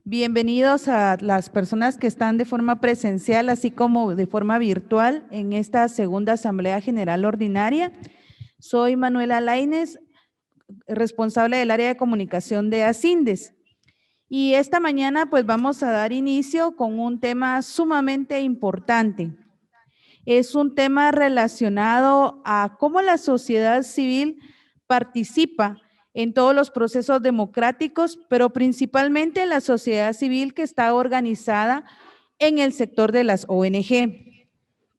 Bienvenidos a las personas que están de forma presencial, así como de forma virtual en esta segunda Asamblea General Ordinaria. Soy Manuela Lainez, responsable del área de comunicación de Asyndes. Y esta mañana pues vamos a dar inicio con un tema sumamente importante. Es un tema relacionado a cómo la sociedad civil participa en todos los procesos democráticos, pero principalmente en la sociedad civil que está organizada en el sector de las ONG.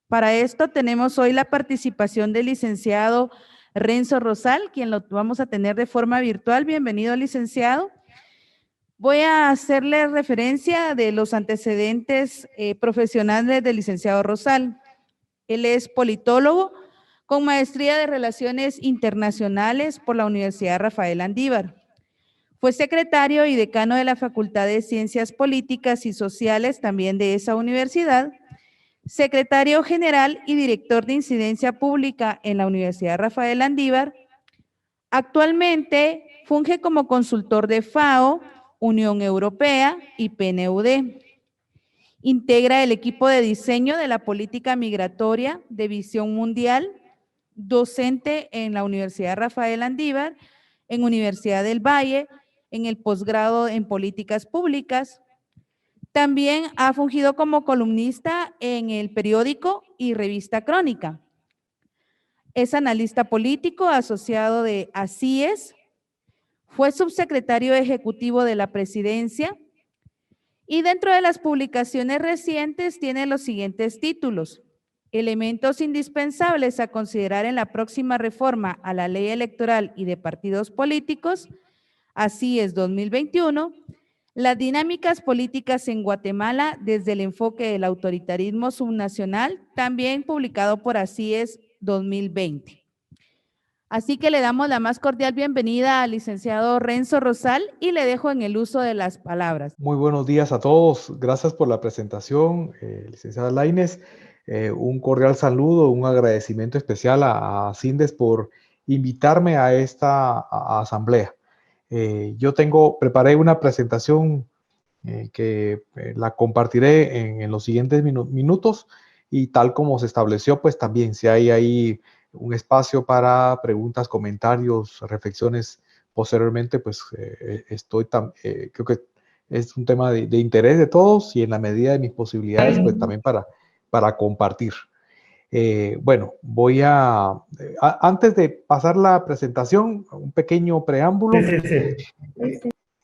Para esto tenemos hoy la participación del licenciado Renzo Rosal, quien lo vamos a tener de forma virtual. Bienvenido, licenciado. Voy a hacerle referencia de los antecedentes profesionales del licenciado Rosal. Él es politólogo con maestría de Relaciones Internacionales por la Universidad Rafael Andívar. Fue secretario y decano de la Facultad de Ciencias Políticas y Sociales, también de esa universidad, secretario general y director de Incidencia Pública en la Universidad Rafael Andívar. Actualmente funge como consultor de FAO, Unión Europea y PNUD. Integra el equipo de diseño de la política migratoria de Visión Mundial, docente en la Universidad Rafael Andívar, en Universidad del Valle, en el posgrado en políticas públicas. También ha fungido como columnista en el periódico y revista Crónica. Es analista político asociado de ACIES, fue subsecretario ejecutivo de la presidencia y dentro de las publicaciones recientes tiene los siguientes títulos: Elementos indispensables a considerar en la próxima reforma a la ley electoral y de partidos políticos, ACIES 2021, las dinámicas políticas en Guatemala desde el enfoque del autoritarismo subnacional, también publicado por ACIES 2020. Así que le damos la más cordial bienvenida al licenciado Renzo Rosal y le dejo en el uso de las palabras. Muy buenos días a todos. Gracias por la presentación, licenciada Lainez. Un cordial saludo, un agradecimiento especial a Asyndes por invitarme a esta asamblea. Preparé una presentación que la compartiré en los siguientes minutos y tal como se estableció, pues también si hay ahí un espacio para preguntas, comentarios, reflexiones posteriormente, pues creo que es un tema de interés de todos y en la medida de mis posibilidades, pues también para compartir. Bueno, antes de pasar la presentación, un pequeño preámbulo.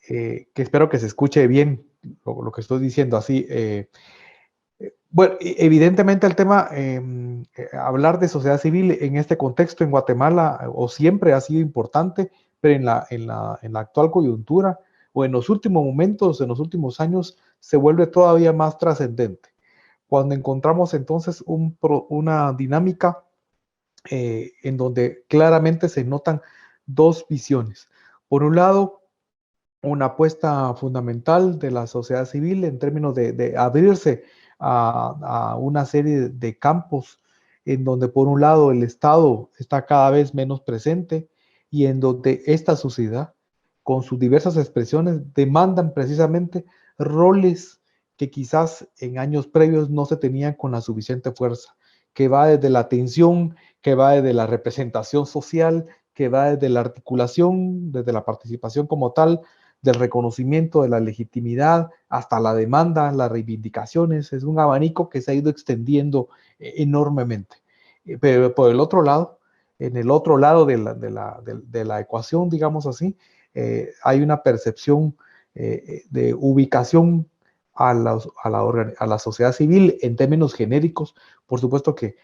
Que espero que se escuche bien lo que estoy diciendo así. Bueno, evidentemente el tema, hablar de sociedad civil en este contexto en Guatemala o siempre ha sido importante, pero en la actual coyuntura o en los últimos momentos, en los últimos años, se vuelve todavía más trascendente. Cuando encontramos entonces una dinámica en donde claramente se notan dos visiones. Por un lado, una apuesta fundamental de la sociedad civil en términos de abrirse a una serie de campos en donde por un lado el Estado está cada vez menos presente y en donde esta sociedad con sus diversas expresiones demandan precisamente roles que quizás en años previos no se tenían con la suficiente fuerza, que va desde la atención, que va desde la representación social, que va desde la articulación, desde la participación como tal, del reconocimiento de la legitimidad hasta la demanda, las reivindicaciones. Es un abanico que se ha ido extendiendo enormemente. Pero por el otro lado, en el otro lado de la ecuación, digamos así, hay una percepción de ubicación a la sociedad civil en términos genéricos. Por supuesto que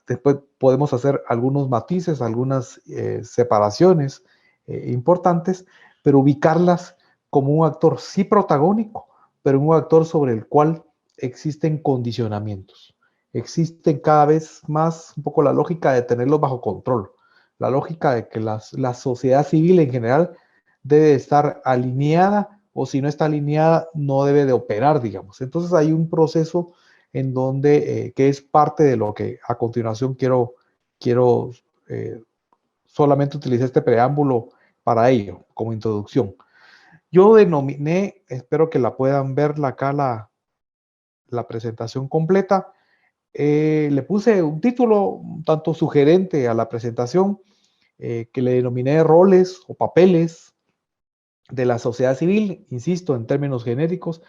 después podemos hacer algunos matices, algunas separaciones importantes, pero ubicarlas como un actor sí protagónico, pero un actor sobre el cual existen condicionamientos. Existen cada vez más un poco la lógica de tenerlos bajo control, la lógica de que la sociedad civil en general debe estar alineada o si no está alineada no debe de operar, digamos. Entonces hay un proceso en donde, que es parte de lo que a continuación quiero solamente utilizar este preámbulo para ello, como introducción. Yo denominé, espero que la puedan ver acá la presentación completa, le puse un título un tanto sugerente a la presentación, que le denominé roles o papeles de la sociedad civil, insisto, en términos genéricos,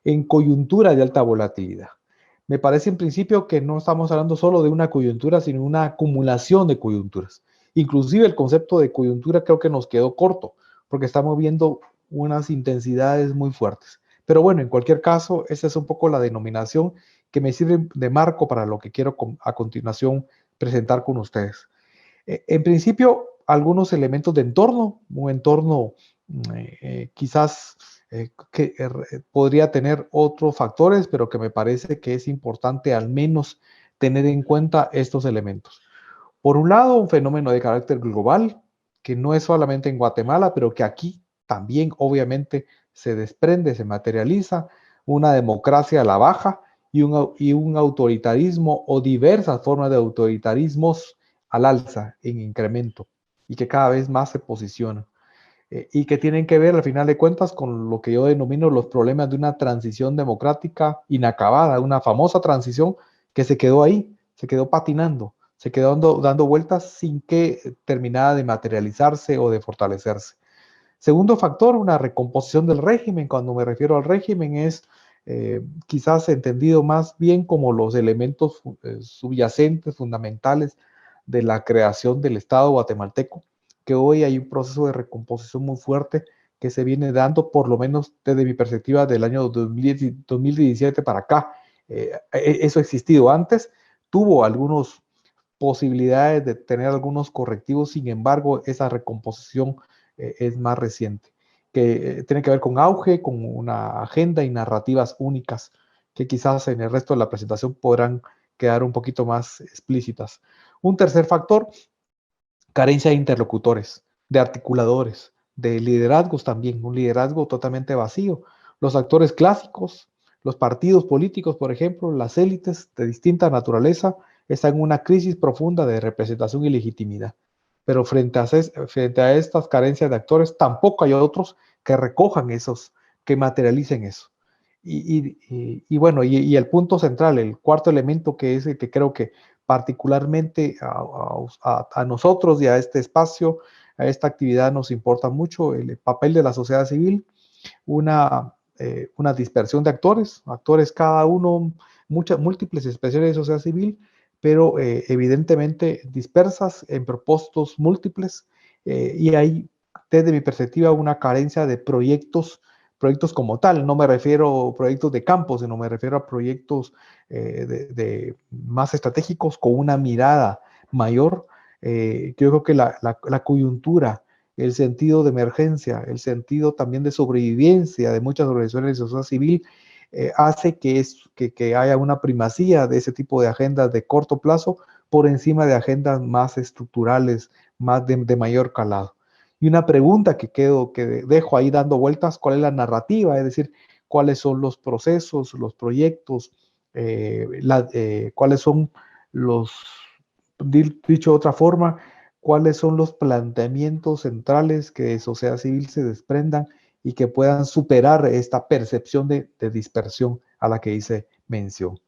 en coyuntura de alta volatilidad. Me parece en principio que no estamos hablando solo de una coyuntura, sino una acumulación de coyunturas. Inclusive el concepto de coyuntura creo que nos quedó corto, porque estamos viendo unas intensidades muy fuertes. Pero bueno, en cualquier caso, esa es un poco la denominación que me sirve de marco para lo que quiero a continuación presentar con ustedes. En principio, algunos elementos de entorno, un entorno quizás que podría tener otros factores, pero que me parece que es importante al menos tener en cuenta estos elementos. Por un lado, un fenómeno de carácter global, que no es solamente en Guatemala, pero que aquí también obviamente se desprende, se materializa, una democracia a la baja y un autoritarismo o diversas formas de autoritarismos al alza, en incremento, y que cada vez más se posicionan. Y que tienen que ver, al final de cuentas, con lo que yo denomino los problemas de una transición democrática inacabada, una famosa transición que se quedó ahí, se quedó patinando, se quedó dando vueltas sin que terminara de materializarse o de fortalecerse. Segundo factor, una recomposición del régimen. Cuando me refiero al régimen es quizás entendido más bien como los elementos subyacentes, fundamentales de la creación del Estado guatemalteco, que hoy hay un proceso de recomposición muy fuerte que se viene dando, por lo menos desde mi perspectiva, del año 2017 para acá. Eso ha existido antes, tuvo algunas posibilidades de tener algunos correctivos, sin embargo, esa recomposición es más reciente, que tiene que ver con auge, con una agenda y narrativas únicas que quizás en el resto de la presentación podrán quedar un poquito más explícitas. Un tercer factor, carencia de interlocutores, de articuladores, de liderazgos también, un liderazgo totalmente vacío. Los actores clásicos, los partidos políticos, por ejemplo, las élites de distinta naturaleza, están en una crisis profunda de representación y legitimidad. Pero frente a estas carencias de actores, tampoco hay otros que recojan esos, que materialicen eso. Bueno, y el punto central, el cuarto elemento que es el que creo que particularmente a nosotros y a este espacio, a esta actividad nos importa mucho el papel de la sociedad civil, una dispersión de actores, actores cada uno, múltiples expresiones de sociedad civil, pero evidentemente dispersas en propósitos múltiples, y hay, desde mi perspectiva, una carencia de proyectos como tal. No me refiero a proyectos de campo, sino me refiero a proyectos más estratégicos con una mirada mayor. Yo creo que la coyuntura, el sentido de emergencia, el sentido también de sobrevivencia de muchas organizaciones de sociedad civil, hace que haya una primacía de ese tipo de agendas de corto plazo por encima de agendas más estructurales, más de mayor calado. Y una pregunta que dejo ahí dando vueltas: ¿cuál es la narrativa? Es decir, ¿cuáles son los procesos, los proyectos, cuáles son los, dicho de otra forma, cuáles son los planteamientos centrales que de sociedad civil se desprendan y que puedan superar esta percepción de dispersión a la que hice mención?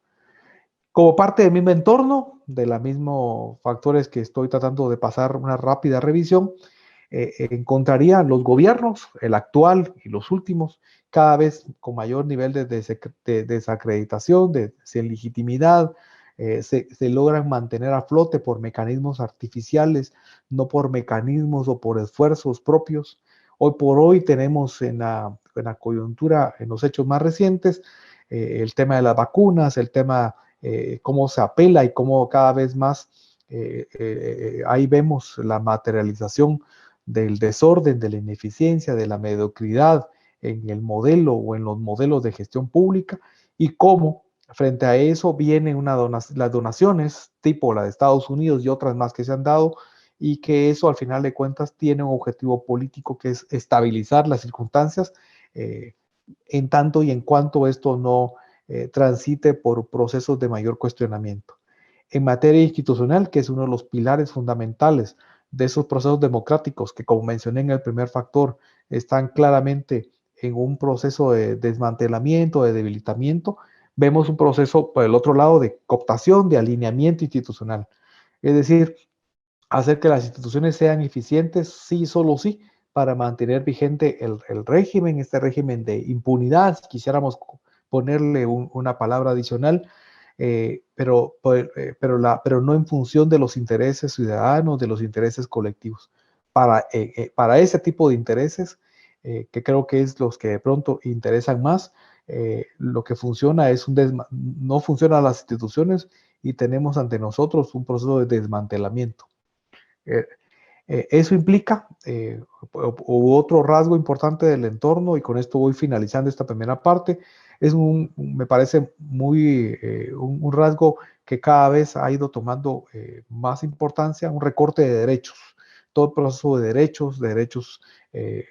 Como parte del mismo entorno, de los mismos factores que estoy tratando de pasar una rápida revisión, encontraría los gobiernos, el actual y los últimos, cada vez con mayor nivel de desacreditación, de legitimidad. Se logran mantener a flote por mecanismos artificiales, no por mecanismos o por esfuerzos propios. Hoy por hoy tenemos en la coyuntura, en los hechos más recientes, el tema de las vacunas, el tema cómo se apela y cómo cada vez más ahí vemos la materialización del desorden, de la ineficiencia, de la mediocridad en el modelo o en los modelos de gestión pública, y cómo frente a eso vienen las donaciones tipo la de Estados Unidos y otras más que se han dado, y que eso al final de cuentas tiene un objetivo político que es estabilizar las circunstancias, en tanto y en cuanto esto no transite por procesos de mayor cuestionamiento. En materia institucional, que es uno de los pilares fundamentales de esos procesos democráticos que, como mencioné en el primer factor, están claramente en un proceso de desmantelamiento, de debilitamiento, vemos un proceso por el otro lado de cooptación, de alineamiento institucional. Es decir, hacer que las instituciones sean eficientes, sí, solo sí, para mantener vigente el régimen, este régimen de impunidad, si quisiéramos ponerle una palabra adicional, pero no en función de los intereses ciudadanos, de los intereses colectivos. Para ese tipo de intereses, que creo que es los que de pronto interesan más, lo que funciona es no funcionan las instituciones y tenemos ante nosotros un proceso de desmantelamiento. Eh, Eso implica otro rasgo importante del entorno, y con esto voy finalizando esta primera parte, me parece un rasgo que cada vez ha ido tomando más importancia, un recorte de derechos. Todo el proceso de derechos de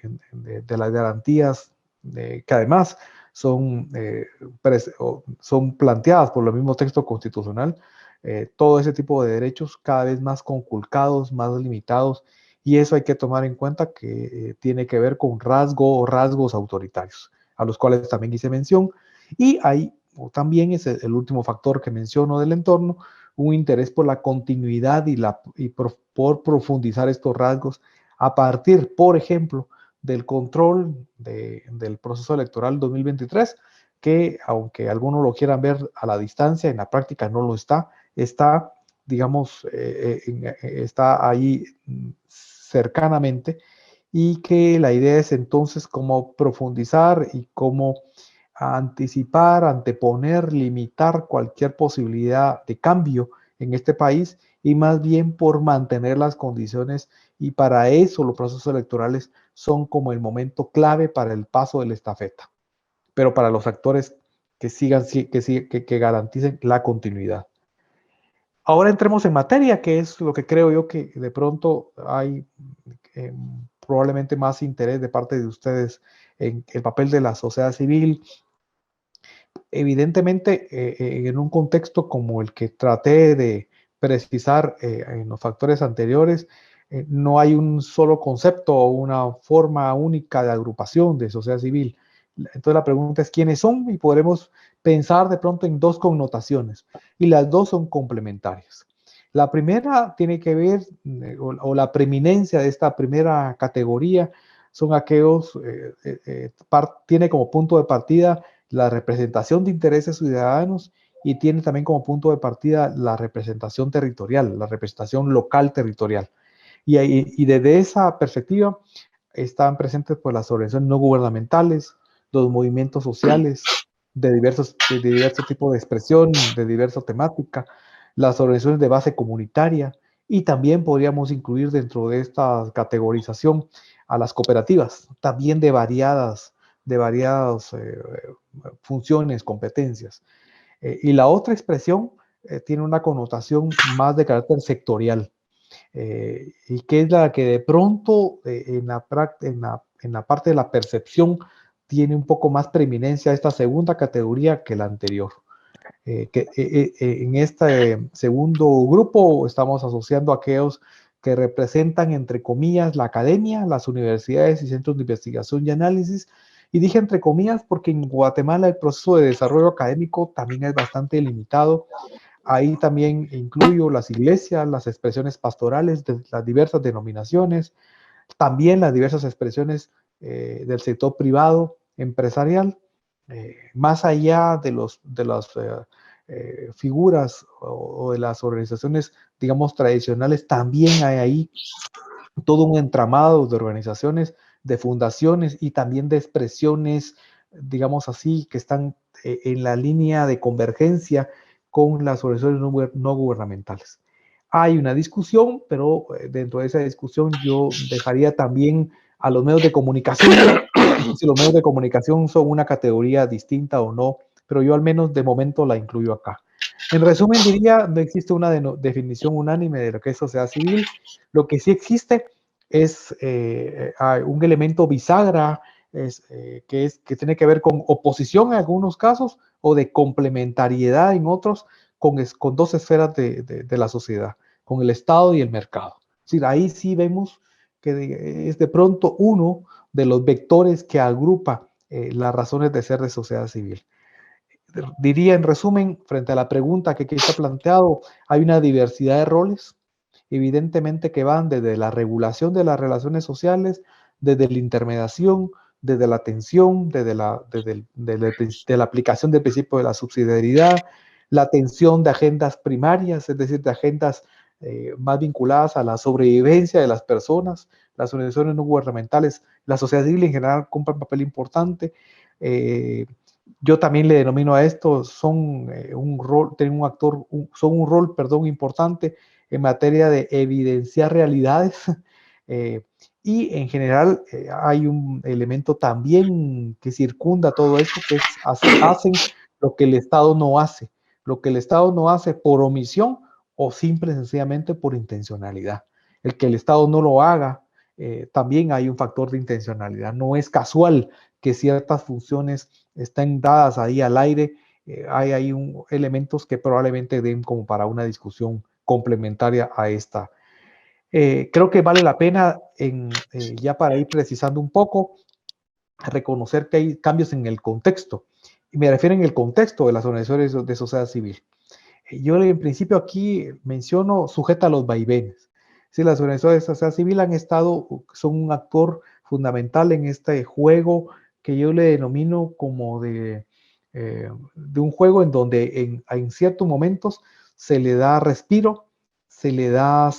las garantías, que además son planteadas por el mismo texto constitucional, todo ese tipo de derechos cada vez más conculcados, más limitados, y eso hay que tomar en cuenta que tiene que ver con rasgos autoritarios, a los cuales también hice mención, y hay también es el último factor que menciono del entorno, un interés por la continuidad por profundizar estos rasgos a partir, por ejemplo, del control del proceso electoral 2023, que aunque algunos lo quieran ver a la distancia, en la práctica no lo está, digamos, está ahí cercanamente, y que la idea es entonces cómo profundizar y cómo anticipar, anteponer, limitar cualquier posibilidad de cambio en este país, y más bien por mantener las condiciones, y para eso los procesos electorales son como el momento clave para el paso de la estafeta, pero para los actores que garanticen la continuidad. Ahora entremos en materia, que es lo que creo yo que de pronto hay probablemente más interés de parte de ustedes en el papel de la sociedad civil. Evidentemente, en un contexto como el que traté de precisar en los factores anteriores, no hay un solo concepto o una forma única de agrupación de sociedad civil. Entonces la pregunta es quiénes son, y podremos pensar de pronto en dos connotaciones, y las dos son complementarias. La primera tiene que ver, o la preeminencia de esta primera categoría, son aquellos, tiene como punto de partida la representación de intereses ciudadanos, y tiene también como punto de partida la representación territorial, la representación local territorial. Y desde esa perspectiva están presentes pues, las organizaciones no gubernamentales, los movimientos sociales de diverso tipo de expresión, de diversa temática, las organizaciones de base comunitaria, y también podríamos incluir dentro de esta categorización a las cooperativas, también de variadas funciones, competencias. Y la otra expresión tiene una connotación más de carácter sectorial, y que es la que de pronto en la parte de la percepción tiene un poco más preeminencia esta segunda categoría que la anterior. En este segundo grupo estamos asociando a aquellos que representan, entre comillas, la academia, las universidades y centros de investigación y análisis. Y dije entre comillas porque en Guatemala el proceso de desarrollo académico también es bastante limitado. Ahí también incluyo las iglesias, las expresiones pastorales de las diversas denominaciones, también las diversas expresiones del sector privado, empresarial, más allá de las figuras o de las organizaciones, digamos, tradicionales. También hay ahí todo un entramado de organizaciones, de fundaciones y también de expresiones, digamos así, que están en la línea de convergencia con las organizaciones no gubernamentales. Hay una discusión, pero dentro de esa discusión yo dejaría también a los medios de comunicación, si los medios de comunicación son una categoría distinta o no, pero yo al menos de momento la incluyo acá. En resumen diría, no existe una definición unánime de lo que es sociedad civil. Lo que sí existe es un elemento bisagra, que tiene que ver con oposición en algunos casos o de complementariedad en otros, con dos esferas de la sociedad, con el Estado y el mercado. Es decir, ahí sí vemos que es de pronto uno de los vectores que agrupa las razones de ser de sociedad civil. Diría en resumen, frente a la pregunta que aquí está planteado, hay una diversidad de roles, evidentemente que van desde la regulación de las relaciones sociales, desde la intermediación, desde la atención, desde la aplicación del principio de la subsidiariedad, la atención de agendas primarias, es decir, de agendas más vinculadas a la sobrevivencia de las personas, las organizaciones no gubernamentales, la sociedad civil en general cumple un papel importante. Yo también le denomino a esto, son un rol, tienen un actor, son un rol, perdón, importante en materia de evidenciar realidades. Y en general hay un elemento también que circunda todo esto, que es hacen lo que el Estado no hace, lo que el Estado no hace por omisión o simple y sencillamente por intencionalidad. El que el Estado no lo haga, también hay un factor de intencionalidad. No es casual que ciertas funciones estén dadas ahí al aire. Hay ahí elementos que probablemente den como para una discusión complementaria a esta. Creo que vale la pena, ya para ir precisando un poco, reconocer que hay cambios en el contexto. Y me refiero en el contexto de las organizaciones de sociedad civil. Yo en principio aquí menciono sujeta a los vaivenes. Sí, las organizaciones de sociedad civil son un actor fundamental en este juego que yo le denomino como de un juego en donde en ciertos momentos se le da respiro, se le da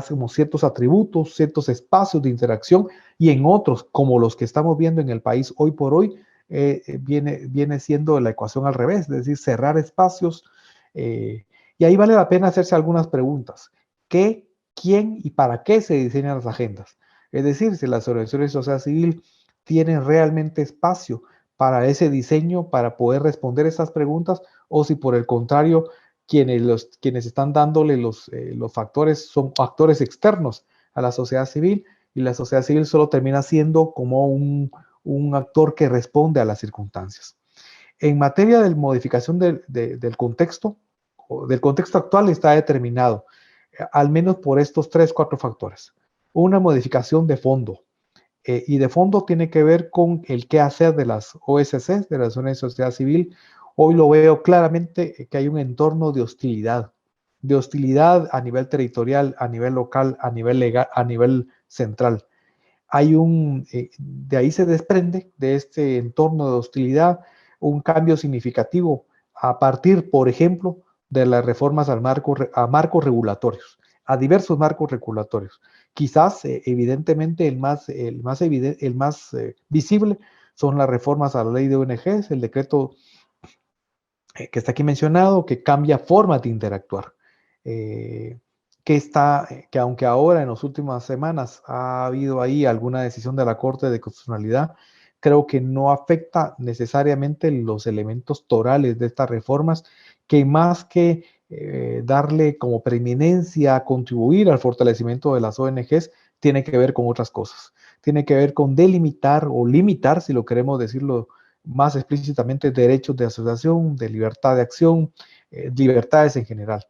como ciertos atributos, ciertos espacios de interacción, y en otros, como los que estamos viendo en el país hoy por hoy, viene siendo la ecuación al revés, es decir, cerrar espacios. Y ahí vale la pena hacerse algunas preguntas. ¿Qué, quién y para qué se diseñan las agendas? Es decir, si las organizaciones de sociedad civil tienen realmente espacio para ese diseño, para poder responder esas preguntas, o si por el contrario, quienes están dándole los factores son factores externos a la sociedad civil, y la sociedad civil solo termina siendo como un actor que responde a las circunstancias. En materia de modificación del contexto actual está determinado, al menos por estos 3, 4 factores. Una modificación de fondo, y de fondo tiene que ver con el qué hacer de las OSC, de las zonas de sociedad civil. Hoy lo veo claramente que hay un entorno de hostilidad a nivel territorial, a nivel local, a nivel legal, a nivel central. De ahí se desprende, de este entorno de hostilidad, un cambio significativo a partir, por ejemplo, de las reformas a marcos regulatorios, a diversos marcos regulatorios. Quizás, evidentemente, el más visible son las reformas a la ley de ONGs, el decreto que está aquí mencionado, que cambia formas de interactuar. Que aunque ahora en las últimas semanas ha habido ahí alguna decisión de la Corte de Constitucionalidad, creo que no afecta necesariamente los elementos torales de estas reformas, que más que darle como preeminencia a contribuir al fortalecimiento de las ONGs, tiene que ver con otras cosas. Tiene que ver con delimitar o limitar, si lo queremos decirlo más explícitamente, derechos de asociación, de libertad de acción, libertades en general.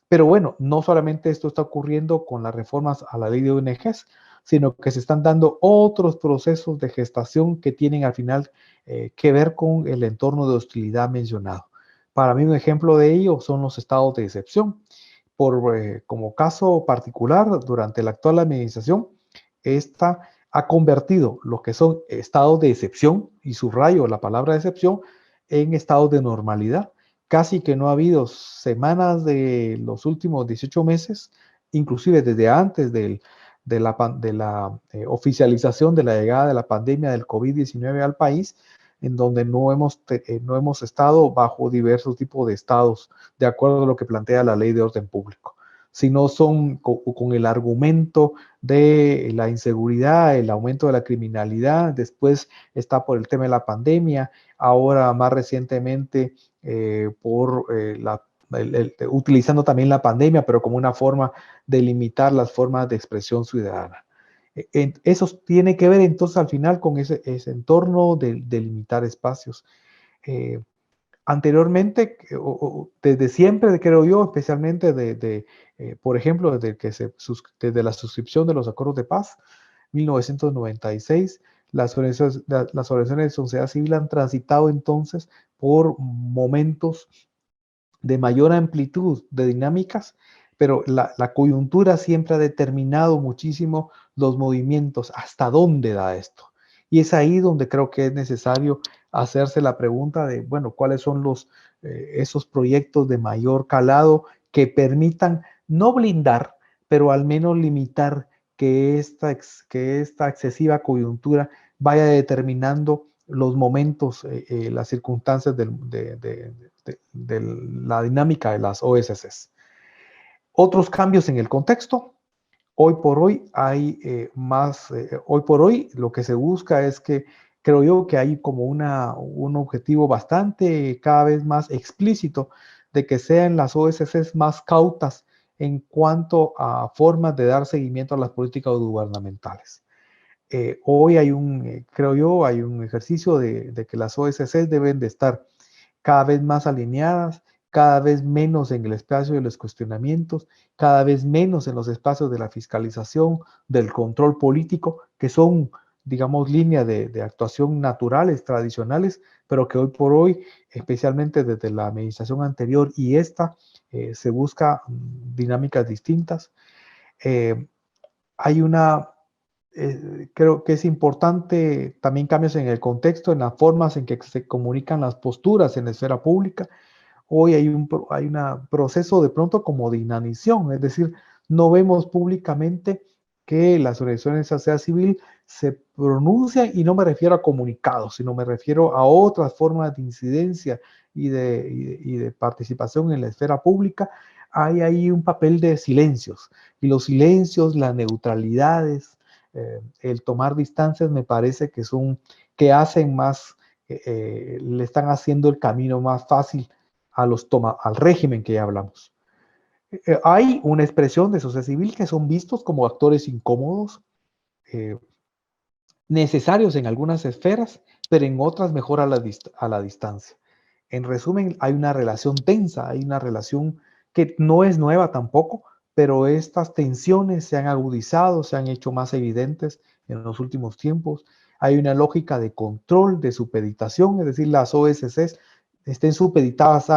Pero bueno, no solamente esto está ocurriendo con las reformas a la ley de ONGs, sino que se están dando otros procesos de gestación que tienen al final que ver con el entorno de hostilidad mencionado. Para mí un ejemplo de ello son los estados de excepción. Como caso particular, durante la actual administración, esta ha convertido lo que son estados de excepción, y subrayo la palabra excepción, en estados de normalidad. Casi que no ha habido semanas de los últimos 18 meses, inclusive desde antes de la oficialización de la llegada de la pandemia del COVID-19 al país, en donde no hemos estado bajo diversos tipos de estados, de acuerdo a lo que plantea la ley de orden público, sino son con el argumento de la inseguridad, el aumento de la criminalidad. Después está por el tema de la pandemia, ahora más recientemente utilizando también la pandemia, pero como una forma de limitar las formas de expresión ciudadana. Eso tiene que ver entonces al final con ese entorno de limitar espacios. Anteriormente, desde siempre, creo yo, especialmente por ejemplo, desde la suscripción de los acuerdos de paz, 1996, las organizaciones de sociedad civil han transitado entonces por momentos de mayor amplitud de dinámicas, pero la coyuntura siempre ha determinado muchísimo los movimientos, hasta dónde da esto. Y es ahí donde creo que es necesario hacerse la pregunta de, bueno, ¿cuáles son esos proyectos de mayor calado que permitan no blindar, pero al menos limitar que esta excesiva coyuntura vaya determinando los momentos, las circunstancias de la dinámica de las OSCs? Otros cambios en el contexto. Hoy por hoy hoy por hoy lo que se busca es que, creo yo, que hay como un objetivo bastante cada vez más explícito de que sean las OSCs más cautas en cuanto a formas de dar seguimiento a las políticas gubernamentales. Hoy creo yo, hay un ejercicio de que las OSCs deben de estar cada vez más alineadas, cada vez menos en el espacio de los cuestionamientos, cada vez menos en los espacios de la fiscalización, del control político, que son, digamos, líneas de actuación naturales, tradicionales, pero que hoy por hoy, especialmente desde la administración anterior y esta, se busca dinámicas distintas. Hay creo que es importante también cambios en el contexto, en las formas en que se comunican las posturas en la esfera pública. Hoy hay un proceso de pronto como de inanición, es decir, no vemos públicamente que las organizaciones de sociedad civil se pronuncian, y no me refiero a comunicados, sino me refiero a otras formas de incidencia y de participación en la esfera pública. Hay ahí un papel de silencios, y los silencios, las neutralidades, el tomar distancias me parece que hacen más, le están haciendo el camino más fácil al régimen que ya hablamos. Hay una expresión de sociedad civil que son vistos como actores incómodos, necesarios en algunas esferas, pero en otras mejor a la distancia. En resumen, hay una relación tensa, hay una relación que no es nueva tampoco, pero estas tensiones se han agudizado, se han hecho más evidentes en los últimos tiempos. Hay una lógica de control, de supeditación, es decir, las OSCs estén supeditadas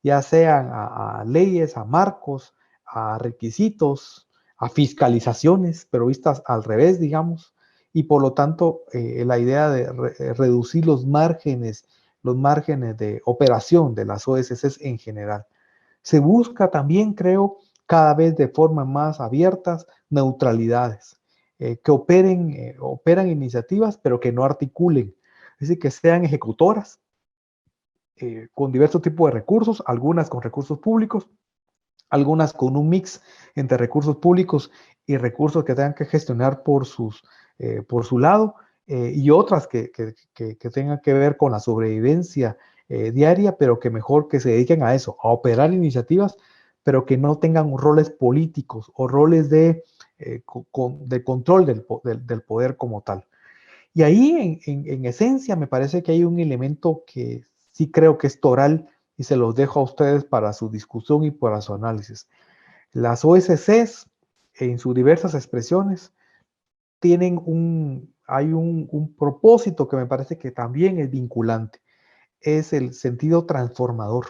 ya sean a leyes, a marcos, a requisitos, a fiscalizaciones, pero vistas al revés, digamos, y por lo tanto la idea de reducir los márgenes de operación de las OSCs en general. Se busca también, creo, cada vez de forma más abiertas, neutralidades, que operan iniciativas, pero que no articulen, es decir, que sean ejecutoras, con diversos tipos de recursos, algunas con recursos públicos, algunas con un mix entre recursos públicos y recursos que tengan que gestionar por su lado, y otras que tengan que ver con la sobrevivencia diaria, pero que mejor que se dediquen a eso, a operar iniciativas, pero que no tengan roles políticos o roles de control del poder como tal. Y ahí, en esencia, me parece que hay un elemento que sí creo que es toral, y se los dejo a ustedes para su discusión y para su análisis. Las OSCs, en sus diversas expresiones, hay un propósito que me parece que también es vinculante. Es el sentido transformador,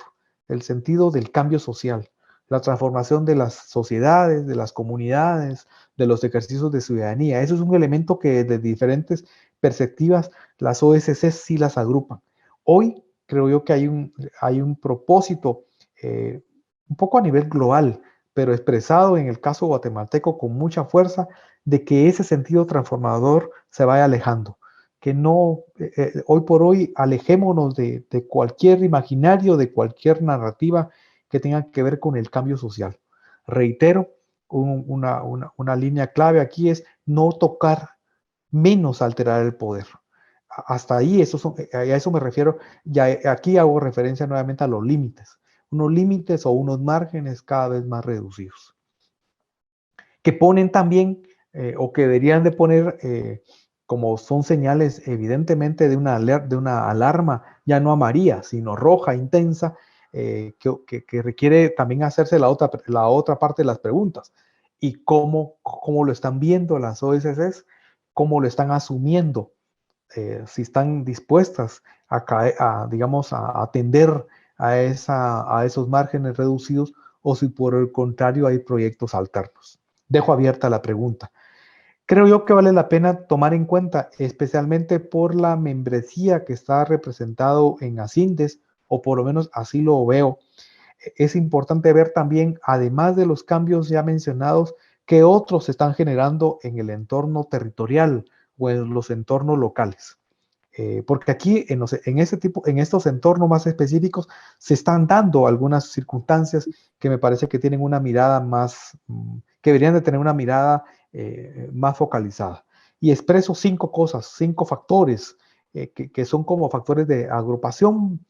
el sentido del cambio social, la transformación de las sociedades, de las comunidades, de los ejercicios de ciudadanía. Eso es un elemento que desde diferentes perspectivas las OSCs sí las agrupan. Hoy creo yo que hay un propósito un poco a nivel global, pero expresado en el caso guatemalteco con mucha fuerza, de que ese sentido transformador se vaya alejando, que no, hoy por hoy, alejémonos de cualquier imaginario, de cualquier narrativa que tenga que ver con el cambio social. Reitero, una línea clave aquí es no tocar, menos alterar el poder. Hasta ahí, a eso me refiero, ya aquí hago referencia nuevamente a los límites, unos límites o unos márgenes cada vez más reducidos, que ponen también, o que deberían de poner, como son señales evidentemente de una alarma, ya no amarilla, sino roja, intensa, que requiere también hacerse la otra parte de las preguntas. ¿Y cómo lo están viendo las OSCs? ¿Cómo lo están asumiendo si están dispuestas digamos, a atender a esos márgenes reducidos o si por el contrario hay proyectos alternos. Dejo abierta la pregunta. Creo yo que vale la pena tomar en cuenta, especialmente por la membresía que está representado en Asyndes, o por lo menos así lo veo. Es importante ver también, además de los cambios ya mencionados, que otros se están generando en el entorno territorial o en los entornos locales. Porque aquí en estos entornos más específicos se están dando algunas circunstancias que me parece que tienen una mirada más, que deberían de tener una mirada más focalizada. Y expreso 5 cosas, 5 factores que son como factores de agrupación,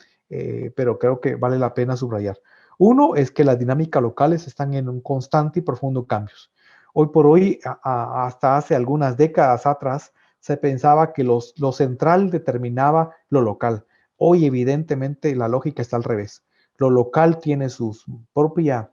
pero creo que vale la pena subrayar. Uno es que las dinámicas locales están en un constante y profundo cambio. Hoy por hoy, hasta hace algunas décadas atrás, se pensaba que lo central determinaba lo local. Hoy, evidentemente, la lógica está al revés. Lo local tiene sus propias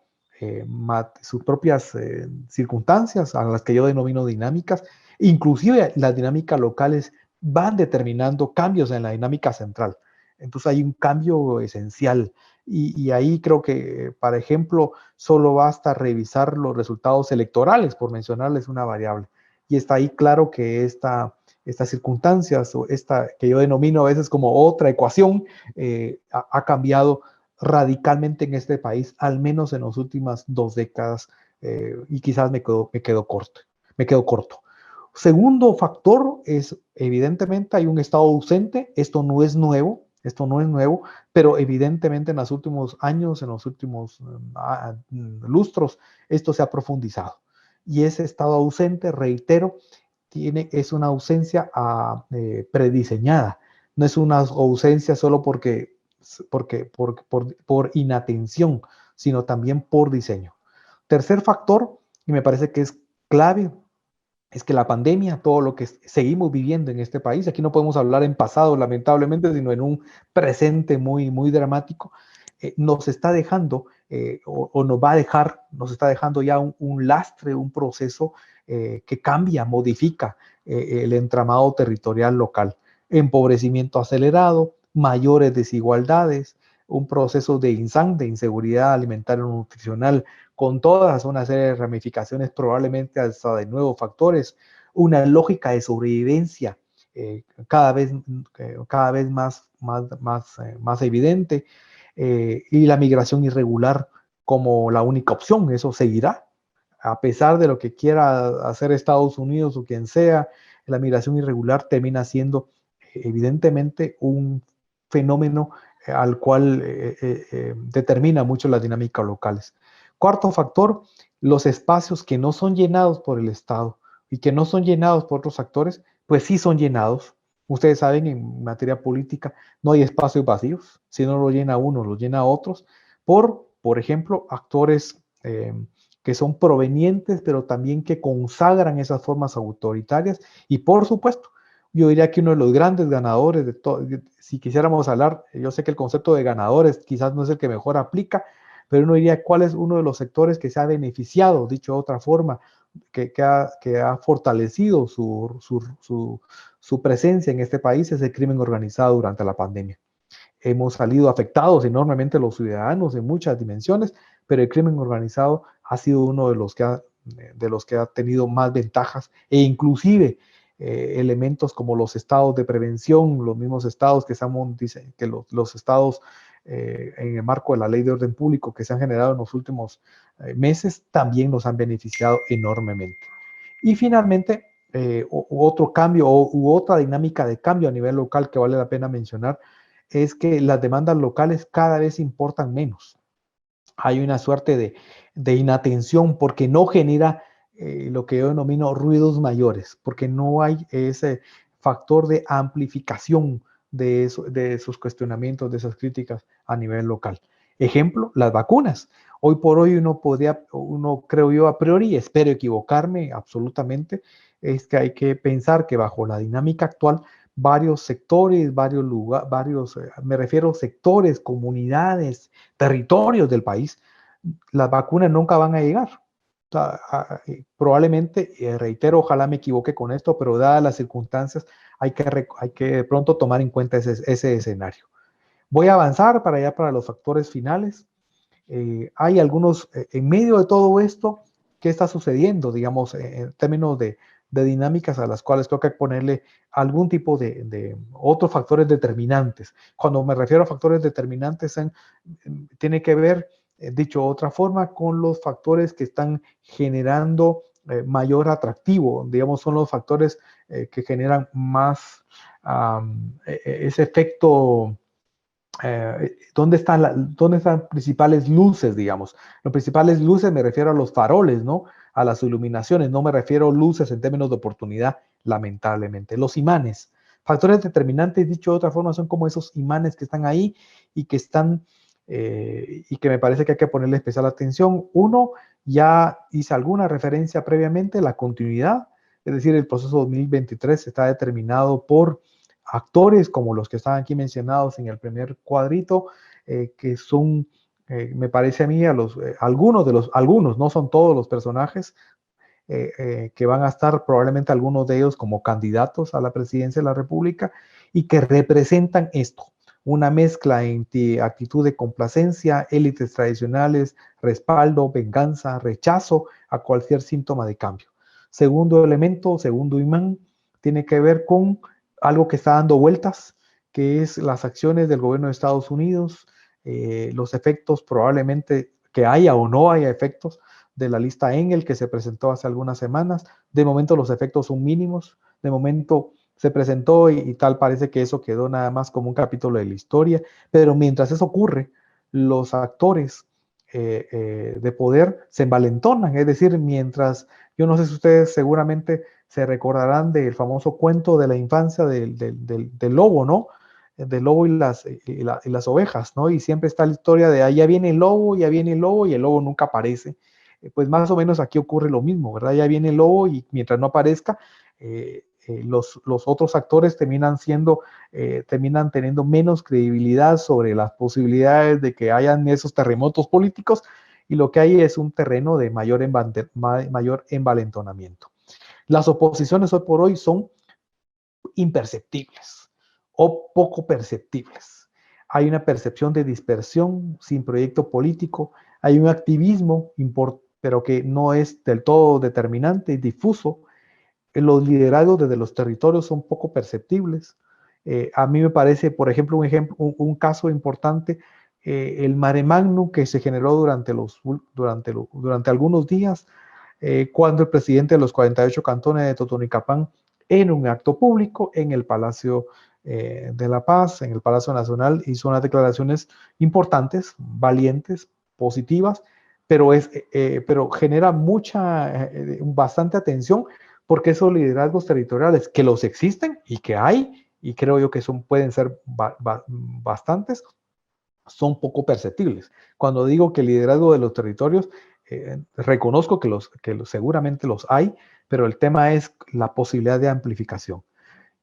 circunstancias, a las que yo denomino dinámicas. Inclusive las dinámicas locales van determinando cambios en la dinámica central. Entonces hay un cambio esencial. Y ahí creo que, por ejemplo, solo basta revisar los resultados electorales, por mencionarles una variable. Y está ahí claro que estas circunstancias o esta que yo denomino a veces como otra ecuación ha cambiado radicalmente en este país, al menos en las últimas 2 décadas, y quizás me quedo corto. Segundo factor es, evidentemente, hay un estado ausente. Esto no es nuevo, pero evidentemente en los últimos años, en los últimos lustros, esto se ha profundizado. Y ese estado ausente, reitero, es una ausencia prediseñada. No es una ausencia solo por inatención, sino también por diseño. Tercer factor, y me parece que es clave, es que la pandemia, todo lo que seguimos viviendo en este país, aquí no podemos hablar en pasado, lamentablemente, sino en un presente muy, muy dramático, nos está dejando, o nos va a dejar, nos está dejando ya un lastre, un proceso que cambia, modifica el entramado territorial local. Empobrecimiento acelerado, mayores desigualdades, un proceso de inseguridad alimentaria o nutricional, con todas una serie de ramificaciones, probablemente hasta de nuevos factores, una lógica de sobrevivencia cada vez más evidente, y la migración irregular como la única opción. Eso seguirá, a pesar de lo que quiera hacer Estados Unidos o quien sea. La migración irregular termina siendo evidentemente un fenómeno al cual determina mucho las dinámicas locales. Cuarto factor, los espacios que no son llenados por el Estado y que no son llenados por otros actores, pues sí son llenados. Ustedes saben, en materia política no hay espacios vacíos. Si no lo llena uno, lo llena otros. Por ejemplo, actores que son provenientes, pero también que consagran esas formas autoritarias. Y por supuesto, yo diría que uno de los grandes ganadores de todo, si quisiéramos hablar, yo sé que el concepto de ganadores quizás no es el que mejor aplica, pero uno diría cuál es uno de los sectores que se ha beneficiado, dicho de otra forma, que ha fortalecido su presencia en este país, es el crimen organizado durante la pandemia. Hemos salido afectados enormemente los ciudadanos en muchas dimensiones, pero el crimen organizado ha sido uno de los que ha tenido más ventajas, e inclusive elementos como los estados de prevención, los mismos estados dicen que los estados en el marco de la ley de orden público que se han generado en los últimos meses también nos han beneficiado enormemente. Y finalmente, otro cambio u otra dinámica de cambio a nivel local que vale la pena mencionar es que las demandas locales cada vez importan menos. Hay una suerte de inatención porque no genera lo que yo denomino ruidos mayores, porque no hay ese factor de amplificación de esos cuestionamientos, de esas críticas a nivel local. Ejemplo, las vacunas. Hoy por hoy uno creo yo a priori, y espero equivocarme absolutamente, es que hay que pensar que bajo la dinámica actual, varios sectores, me refiero a sectores, comunidades, territorios del país, las vacunas nunca van a llegar. Probablemente, reitero, ojalá me equivoque con esto, pero dadas las circunstancias, hay que de pronto tomar en cuenta ese escenario. Voy a avanzar para allá para los factores finales. Hay algunos, en medio de todo esto, ¿qué está sucediendo? Digamos, en términos de dinámicas a las cuales tengo que ponerle algún tipo de otros factores determinantes. Cuando me refiero a factores determinantes, tiene que ver, dicho de otra forma, con los factores que están generando mayor atractivo. Digamos, son los factores que generan más ese efecto. ¿Dónde están principales luces, digamos? Los principales luces me refiero a los faroles, ¿no? A las iluminaciones, no me refiero a luces en términos de oportunidad, lamentablemente. Los imanes, factores determinantes, dicho de otra forma, son como esos imanes que están ahí y que están, y que me parece que hay que ponerle especial atención. Uno, ya hice alguna referencia previamente, la continuidad, es decir, el proceso 2023 está determinado por actores como los que están aquí mencionados en el primer cuadrito, que son, me parece a mí, algunos, no son todos los personajes, que van a estar probablemente algunos de ellos como candidatos a la presidencia de la República y que representan esto, una mezcla entre actitud de complacencia, élites tradicionales, respaldo, venganza, rechazo a cualquier síntoma de cambio. Segundo elemento, segundo imán, tiene que ver con algo que está dando vueltas, que es las acciones del gobierno de Estados Unidos, los efectos probablemente que haya o no haya efectos de la lista Engel que se presentó hace algunas semanas. De momento los efectos son mínimos, de momento se presentó y tal parece que eso quedó nada más como un capítulo de la historia, pero mientras eso ocurre, los actores de poder se envalentonan, es decir, mientras, yo no sé si ustedes seguramente se recordarán del famoso cuento de la infancia del lobo, ¿no? Del lobo y las ovejas, ¿no? Y siempre está la historia de, ya viene el lobo, ya viene el lobo, y el lobo nunca aparece. Pues más o menos aquí ocurre lo mismo, ¿verdad? Ya viene el lobo y mientras no aparezca, los otros actores terminan teniendo menos credibilidad sobre las posibilidades de que hayan esos terremotos políticos, y lo que hay es un terreno de mayor envalentonamiento. Las oposiciones hoy por hoy son imperceptibles o poco perceptibles. Hay una percepción de dispersión sin proyecto político, hay un activismo, pero que no es del todo determinante y difuso. Los liderazgos desde los territorios son poco perceptibles. A mí me parece, por ejemplo, un caso importante, el mare magnum que se generó durante algunos días, cuando el presidente de los 48 cantones de Totonicapán, en un acto público en el Palacio de la Paz, en el Palacio Nacional, hizo unas declaraciones importantes, valientes, positivas, pero genera bastante atención, porque esos liderazgos territoriales, que los existen y que hay, y creo yo que pueden ser bastantes, son poco perceptibles. Cuando digo que el liderazgo de los territorios, reconozco que seguramente los hay, pero el tema es la posibilidad de amplificación.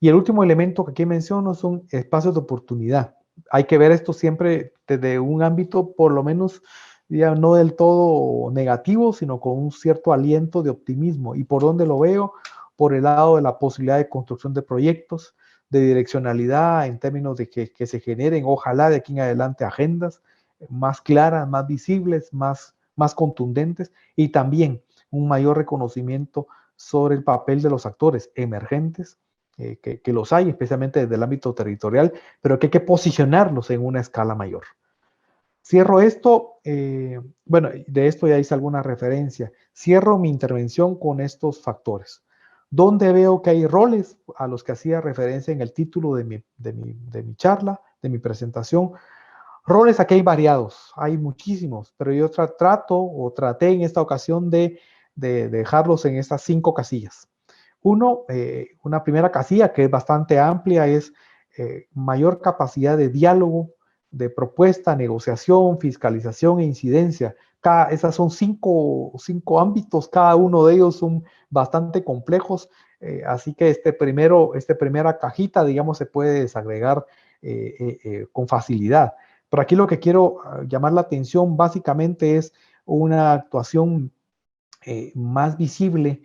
Y el último elemento que aquí menciono son espacios de oportunidad. Hay que ver esto siempre desde un ámbito por lo menos, ya no del todo negativo, sino con un cierto aliento de optimismo. ¿Y por dónde lo veo? Por el lado de la posibilidad de construcción de proyectos, de direccionalidad en términos de que se generen, ojalá de aquí en adelante, agendas más claras, más visibles, más contundentes, y también un mayor reconocimiento sobre el papel de los actores emergentes, que los hay, especialmente desde el ámbito territorial, pero que hay que posicionarlos en una escala mayor. Cierro esto, bueno, de esto ya hice alguna referencia. Cierro mi intervención con estos factores. ¿Dónde veo que hay roles a los que hacía referencia en el título de mi charla, de mi presentación? Roles aquí hay variados, hay muchísimos, pero yo traté en esta ocasión de dejarlos en estas 5 casillas. Una primera casilla que es bastante amplia es mayor capacidad de diálogo, de propuesta, negociación, fiscalización e incidencia. Esas son cinco ámbitos, cada uno de ellos son bastante complejos, así que esta primera cajita, digamos, se puede desagregar con facilidad. Pero aquí lo que quiero llamar la atención básicamente es una actuación más visible,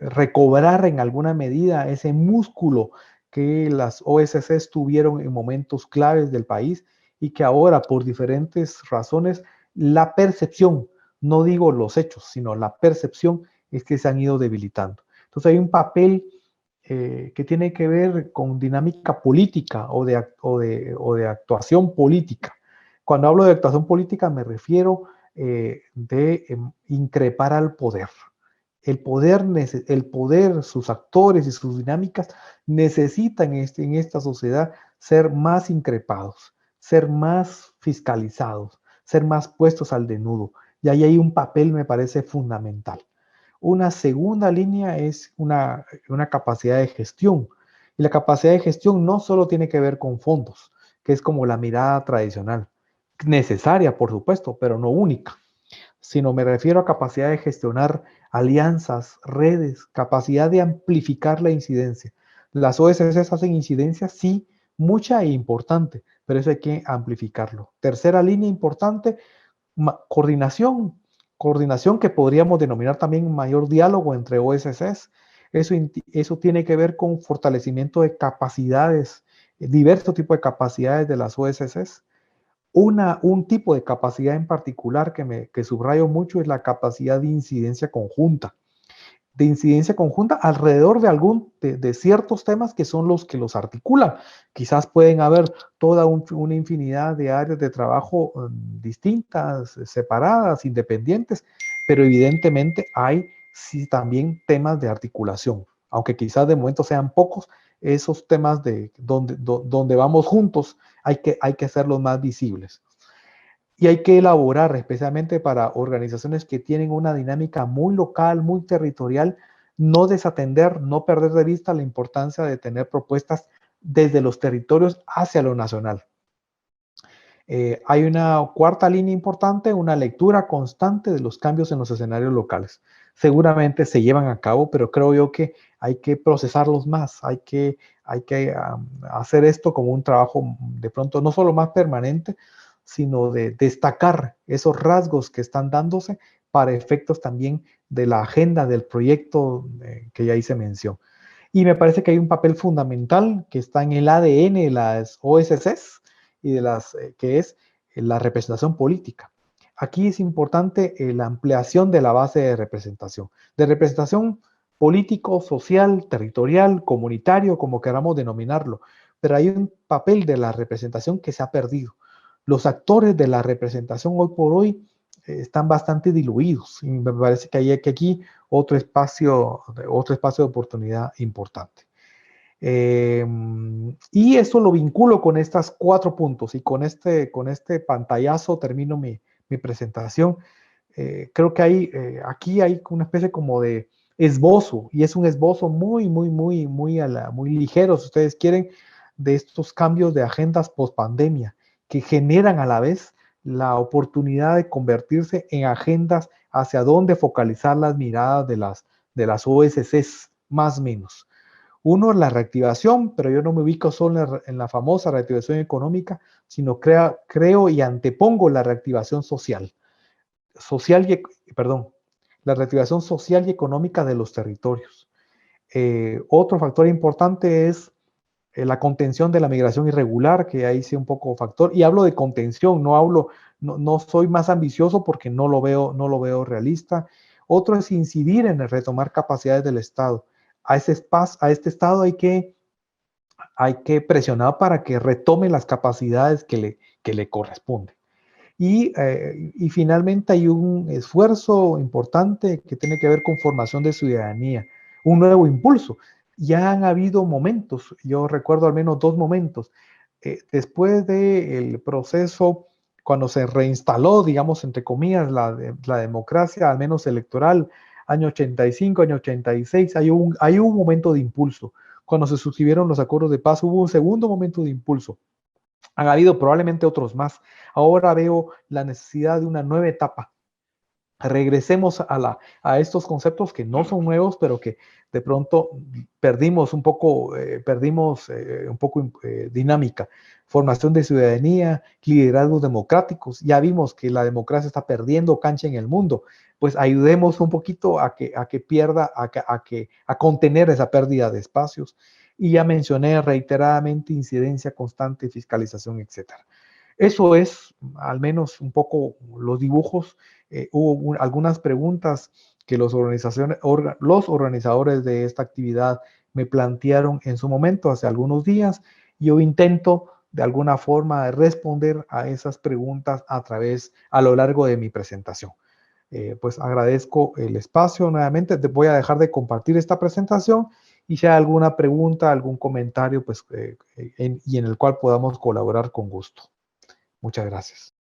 recobrar en alguna medida ese músculo que las OSCs tuvieron en momentos claves del país y que ahora por diferentes razones la percepción, no digo los hechos, sino la percepción es que se han ido debilitando. Entonces hay un papel que tiene que ver con dinámica política o de actuación política. Cuando hablo de actuación política me refiero de increpar al poder. El poder, sus actores y sus dinámicas necesitan en esta sociedad ser más increpados, ser más fiscalizados, ser más puestos al desnudo. Y ahí hay un papel, me parece, fundamental. Una segunda línea es una capacidad de gestión. Y la capacidad de gestión no solo tiene que ver con fondos, que es como la mirada tradicional. Necesaria, por supuesto, pero no única, sino me refiero a capacidad de gestionar alianzas, redes, capacidad de amplificar la incidencia. Las OSS hacen incidencia, sí, mucha e importante, pero eso hay que amplificarlo. Tercera línea importante, coordinación. Coordinación que podríamos denominar también mayor diálogo entre OSS. Eso tiene que ver con fortalecimiento de capacidades, diversos tipos de capacidades de las OSS. Un tipo de capacidad en particular que subrayo mucho es la capacidad de incidencia conjunta. De incidencia conjunta alrededor de ciertos temas que son los que los articulan. Quizás pueden haber toda una infinidad de áreas de trabajo distintas, separadas, independientes, pero evidentemente hay sí también temas de articulación, aunque quizás de momento sean pocos, esos temas de donde vamos juntos hay que hacerlos más visibles. Y hay que elaborar, especialmente para organizaciones que tienen una dinámica muy local, muy territorial, no desatender, no perder de vista la importancia de tener propuestas desde los territorios hacia lo nacional. Hay una cuarta línea importante, una lectura constante de los cambios en los escenarios locales. Seguramente se llevan a cabo, pero creo yo que hay que procesarlos más, hay que hacer esto como un trabajo de pronto no solo más permanente, sino de destacar esos rasgos que están dándose para efectos también de la agenda del proyecto que ya hice mención. Y me parece que hay un papel fundamental que está en el ADN de las OSCs y que es la representación política. Aquí es importante la ampliación de la base de representación político, social, territorial, comunitario, como queramos denominarlo, pero hay un papel de la representación que se ha perdido. Los actores de la representación hoy por hoy están bastante diluidos y me parece que hay aquí otro espacio de oportunidad importante. Y eso lo vinculo con estos 4 puntos y con este pantallazo termino mi presentación. Creo que aquí hay una especie como de esbozo y es un esbozo muy ligero, si ustedes quieren, de estos cambios de agendas post pandemia que generan a la vez la oportunidad de convertirse en agendas hacia dónde focalizar las miradas de las OSCs, más o menos. Uno es la reactivación, pero yo no me ubico solo en la famosa reactivación económica, sino creo y antepongo la reactivación la reactivación social y económica de los territorios. Otro factor importante es la contención de la migración irregular, que ahí sí un poco factor, y hablo de contención, no soy más ambicioso porque no lo veo realista. Otro es incidir en el retomar capacidades del Estado. A este Estado hay que presionar para que retome las capacidades que le corresponden. Y finalmente hay un esfuerzo importante que tiene que ver con formación de ciudadanía, un nuevo impulso. Ya han habido momentos, yo recuerdo al menos 2 momentos, después del proceso, cuando se reinstaló, digamos, entre comillas, la democracia, al menos electoral, año 85, año 86, hay un momento de impulso. Cuando se suscribieron los acuerdos de paz, hubo un segundo momento de impulso. Han habido probablemente otros más. Ahora veo la necesidad de una nueva etapa regresemos a estos conceptos que no son nuevos, pero que de pronto perdimos un poco dinámica. Formación de ciudadanía, liderazgos democráticos. Ya vimos que la democracia está perdiendo cancha en el mundo. Pues ayudemos un poquito a que pierda, a contener esa pérdida de espacios. Y ya mencioné reiteradamente incidencia constante, fiscalización, etcétera. Eso es al menos un poco los dibujos. Hubo algunas preguntas que los organizadores de esta actividad me plantearon en su momento, hace algunos días. Yo intento de alguna forma responder a esas preguntas a lo largo de mi presentación. Pues agradezco el espacio nuevamente. Voy a dejar de compartir esta presentación y si hay alguna pregunta, algún comentario, pues y en el cual podamos colaborar con gusto. Muchas gracias.